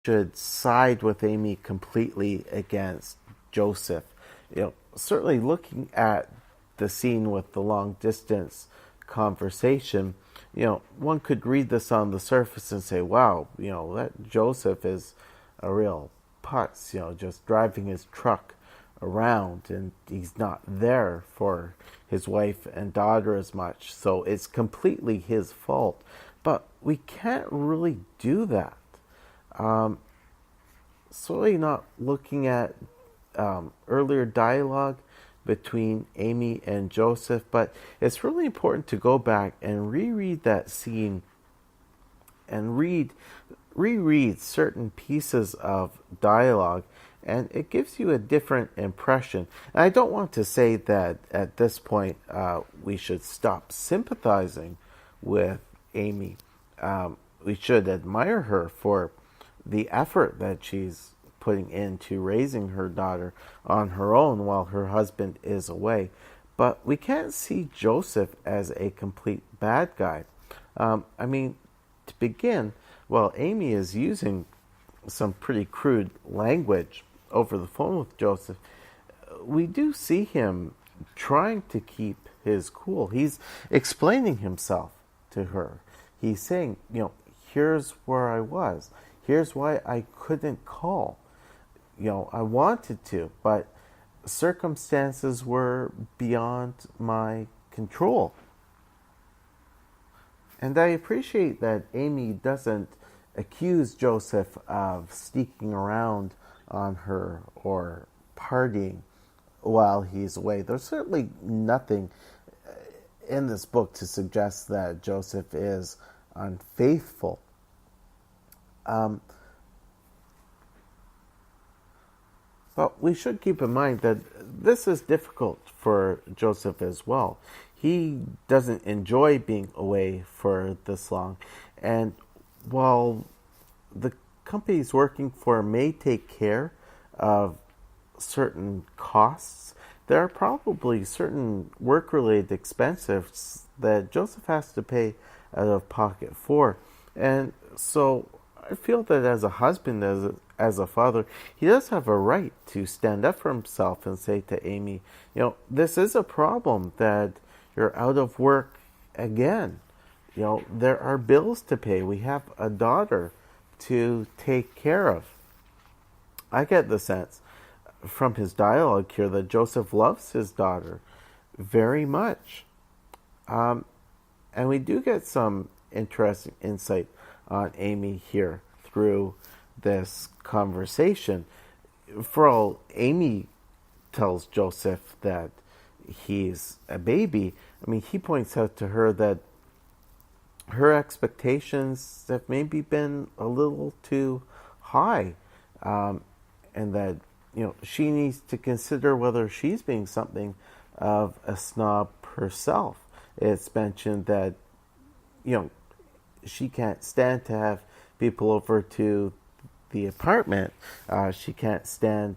should side with Amy completely against Joseph. Certainly looking at the scene with the long distance conversation, one could read this on the surface and say, wow, that Joseph is a real putz, just driving his truck around and he's not there for his wife and daughter as much. So it's completely his fault. But we can't really do that. Certainly not looking at earlier dialogue between Amy and Joseph, but it's really important to go back and reread that scene and reread certain pieces of dialogue, and it gives you a different impression. And I don't want to say that at this point we should stop sympathizing with Amy. We should admire her for the effort that she's putting into raising her daughter on her own while her husband is away. But we can't see Joseph as a complete bad guy. To begin, well, Amy is using some pretty crude language over the phone with Joseph. We do see him trying to keep his cool. He's explaining himself to her. He's saying, here's where I was. Here's why I couldn't call. I wanted to, but circumstances were beyond my control. And I appreciate that Amy doesn't accuse Joseph of sneaking around on her or partying while he's away. There's certainly nothing in this book to suggest that Joseph is unfaithful. But we should keep in mind that this is difficult for Joseph as well. He doesn't enjoy being away for this long. And while the company he's working for may take care of certain costs, there are probably certain work-related expenses that Joseph has to pay out of pocket for. And so I feel that as a husband, as a father, he does have a right to stand up for himself and say to Amy, this is a problem that you're out of work again. There are bills to pay. We have a daughter to take care of. I get the sense from his dialogue here that Joseph loves his daughter very much. And we do get some interesting insight on Amy here through this conversation. For all Amy tells Joseph that he's a baby, he points out to her that her expectations have maybe been a little too high, and that she needs to consider whether she's being something of a snob herself. It's mentioned that she can't stand to have people over to the apartment. She can't stand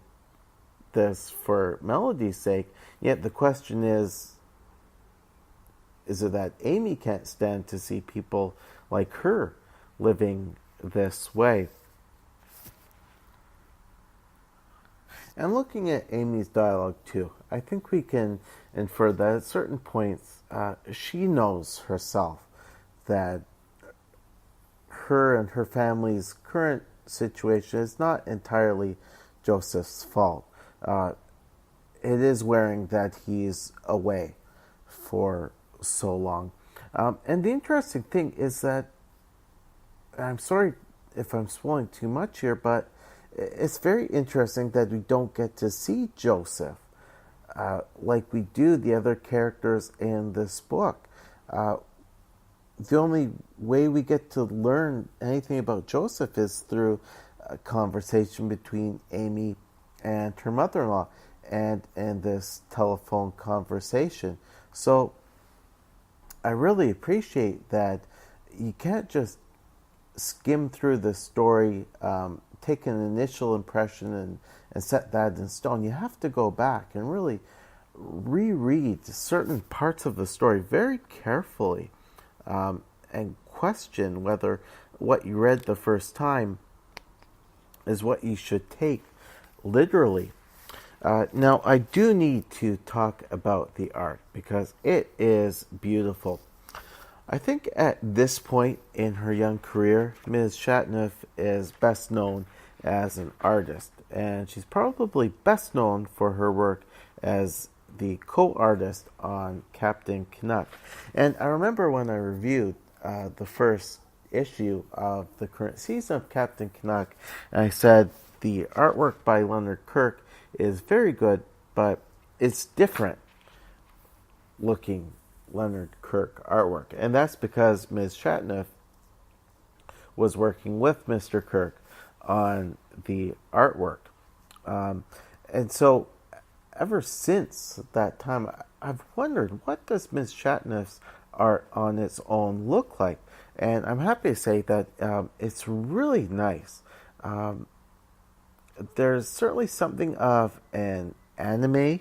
this for Melody's sake. Yet the question is it that Amy can't stand to see people like her living this way? And looking at Amy's dialogue too, I think we can infer that at certain points she knows herself that her and her family's current situation is not entirely Joseph's fault. It is wearing that he's away for so long. And the interesting thing is that, I'm sorry if I'm spoiling too much here, but it's very interesting that we don't get to see Joseph like we do the other characters in this book. The only way we get to learn anything about Joseph is through a conversation between Amy and her mother-in-law and this telephone conversation. So I really appreciate that you can't just skim through the story, take an initial impression and set that in stone. You have to go back and really reread certain parts of the story very carefully, and question whether what you read the first time is what you should take literally. Now, I do need to talk about the art because it is beautiful. I think at this point in her young career, Ms. Shatneff is best known as an artist, and she's probably best known for her work as the co-artist on Captain Canuck. And I remember when I reviewed the first issue of the current season of Captain Canuck, I said the artwork by Leonard Kirk is very good, but it's different looking Leonard Kirk artwork. And that's because Ms. Shatneff was working with Mr. Kirk on the artwork. And so ever since that time, I've wondered, what does Ms. Shatneff's art on its own look like? And I'm happy to say that it's really nice. There's certainly something of an anime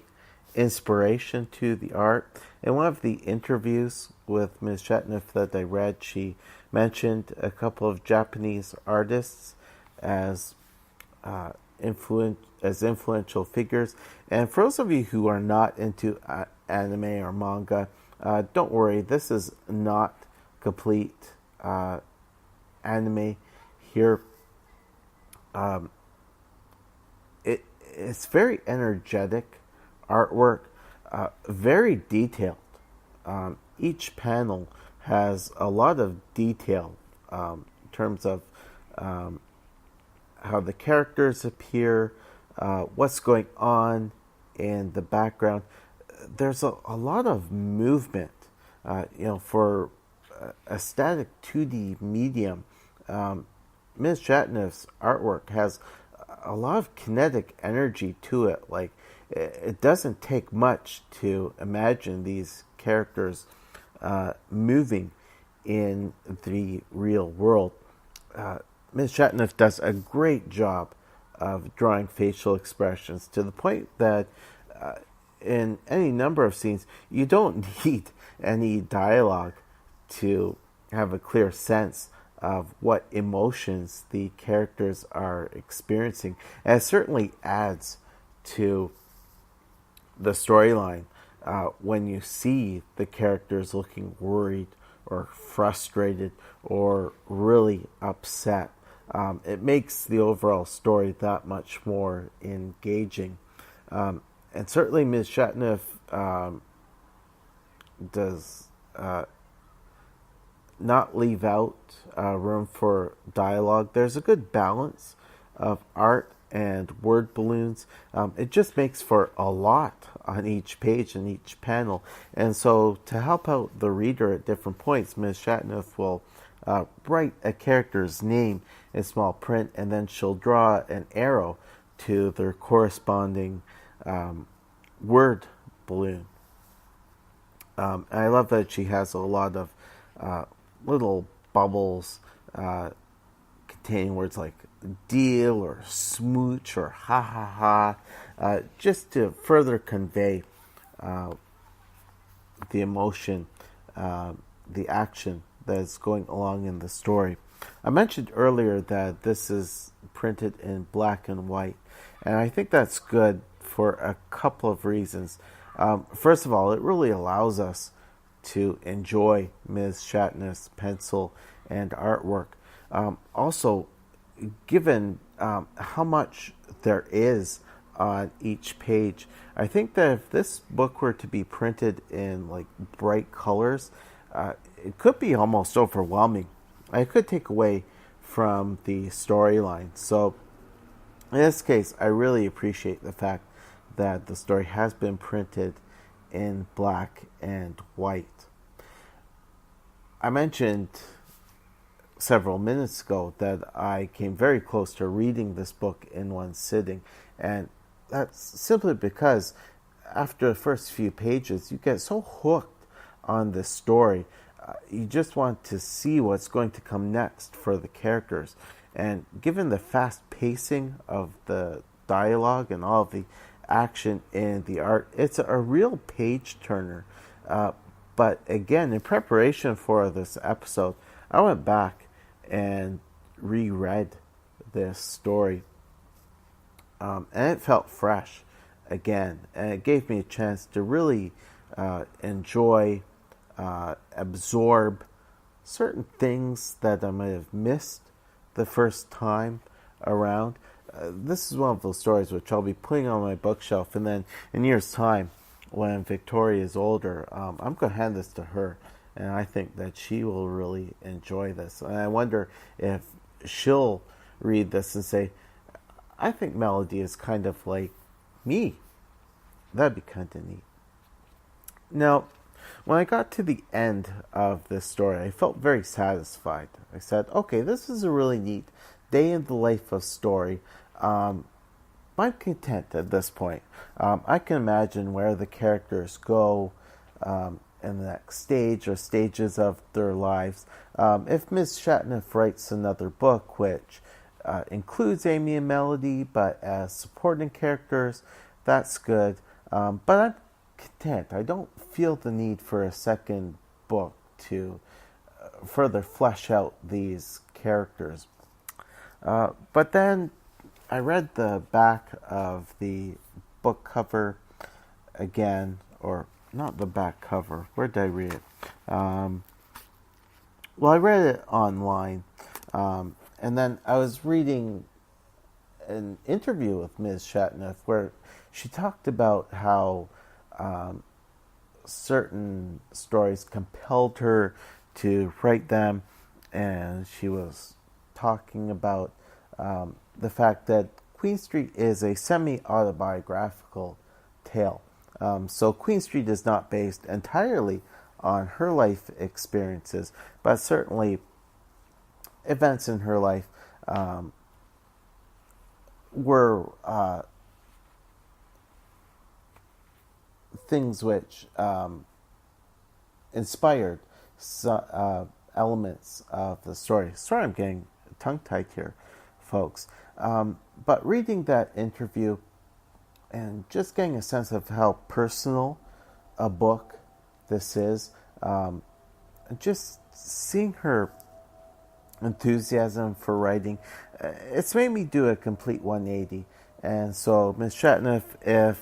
inspiration to the art. In one of the interviews with Ms. Shatneff that I read, she mentioned a couple of Japanese artists as influential figures. And for those of you who are not into anime or manga, don't worry, this is not complete anime here. It's very energetic artwork, very detailed. Each panel has a lot of detail in terms of how the characters appear, what's going on in the background. There's a lot of movement. For a static 2D medium, Ms. Shatneff's artwork has a lot of kinetic energy to it. Like, it doesn't take much to imagine these characters moving in the real world. Ms. Shatneff does a great job of drawing facial expressions to the point that in any number of scenes, you don't need any dialogue to have a clear sense of what emotions the characters are experiencing. And it certainly adds to the storyline when you see the characters looking worried or frustrated or really upset. It makes the overall story that much more engaging. And certainly Ms. Shatneff does not leave out room for dialogue. There's a good balance of art and word balloons. It just makes for a lot on each page and each panel. And so to help out the reader at different points, Ms. Shatneff will write a character's name in small print, and then she'll draw an arrow to their corresponding word balloon. And I love that she has a lot of little bubbles containing words like deal or smooch or ha ha ha, just to further convey the emotion, the action that is going along in the story. I mentioned earlier that this is printed in black and white, and I think that's good for a couple of reasons. First of all, it really allows us to enjoy Ms. Shatneff's pencil and artwork. Also, given how much there is on each page, I think that if this book were to be printed in like bright colors, it could be almost overwhelming. I could take away from the storyline. So in this case, I really appreciate the fact that the story has been printed in black and white. I mentioned several minutes ago that I came very close to reading this book in one sitting, and that's simply because after the first few pages, you get so hooked on this story. You just want to see what's going to come next for the characters. And given the fast pacing of the dialogue and all of the action in the art, it's a real page turner. But again, in preparation for this episode, I went back and reread this story. and it felt fresh again, and it gave me a chance to really enjoy, absorb certain things that I might have missed the first time around. This is one of those stories which I'll be putting on my bookshelf, and then in years' time, when Victoria is older, I'm going to hand this to her, and I think that she will really enjoy this. And I wonder if she'll read this and say, I think Melody is kind of like me. That'd be kind of neat. Now, when I got to the end of this story, I felt very satisfied. I said, okay, this is a really neat day in the life of story. I'm content at this point. I can imagine where the characters go in the next stage or stages of their lives. If Ms. Shatneff writes another book, which includes Amy and Melody, but as supporting characters, that's good. But I'm content. I don't feel the need for a second book to further flesh out these characters. But then I read the back of the book cover again, or not the back cover. Where did I read it? Well, I read it online, and then I was reading an interview with Ms. Shatneff where she talked about how certain stories compelled her to write them, and she was talking about the fact that Queen Street is a semi-autobiographical tale. So Queen Street is not based entirely on her life experiences, but certainly events in her life were things which inspired elements of the story. Sorry, I'm getting tongue-tied here, folks. But reading that interview and just getting a sense of how personal a book this is, just seeing her enthusiasm for writing, it's made me do a complete 180. And so, Ms. Shatneff, if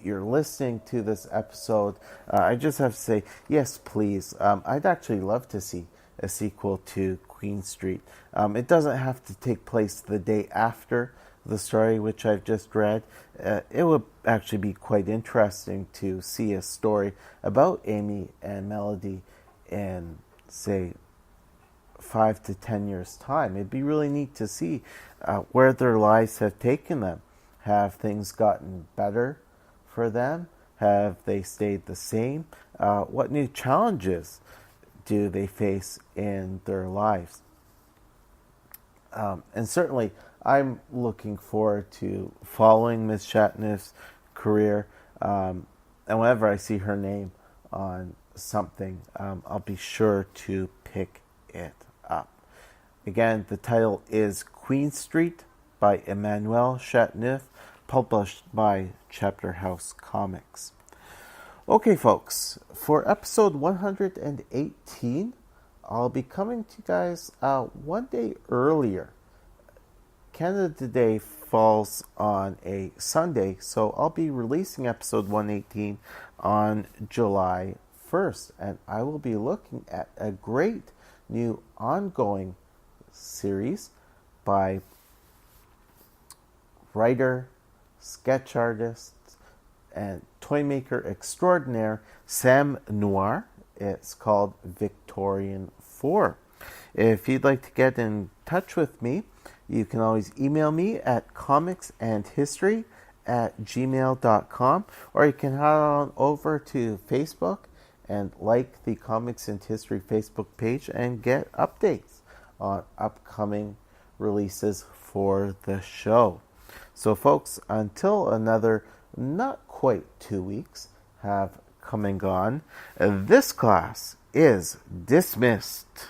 you're listening to this episode, I just have to say, yes, please. I'd actually love to see a sequel to Queen Street. It doesn't have to take place the day after the story which I've just read. It would actually be quite interesting to see a story about Amy and Melody in, say, 5 to 10 years' time. It'd be really neat to see where their lives have taken them. Have things gotten better for them? Have they stayed the same? What new challenges do they face in their lives? And certainly, I'm looking forward to following Ms. Shatneff's career. And whenever I see her name on something, I'll be sure to pick it up. Again, the title is Queen Street by Emmanuelle Shatneff, published by Chapter House Comics. Okay, folks, for episode 118, I'll be coming to you guys one day earlier. Canada Day falls on a Sunday, so I'll be releasing episode 118 on July 1st, and I will be looking at a great new ongoing series by writer, sketch artist, and toy maker extraordinaire Sam Noir. It's called Victorian 4. If you'd like to get in touch with me, you can always email me at comicsandhistory@gmail.com, or you can head on over to Facebook and like the Comics and History Facebook page and get updates on upcoming releases for the show. So folks, until another not quite 2 weeks have come and gone, this class is dismissed.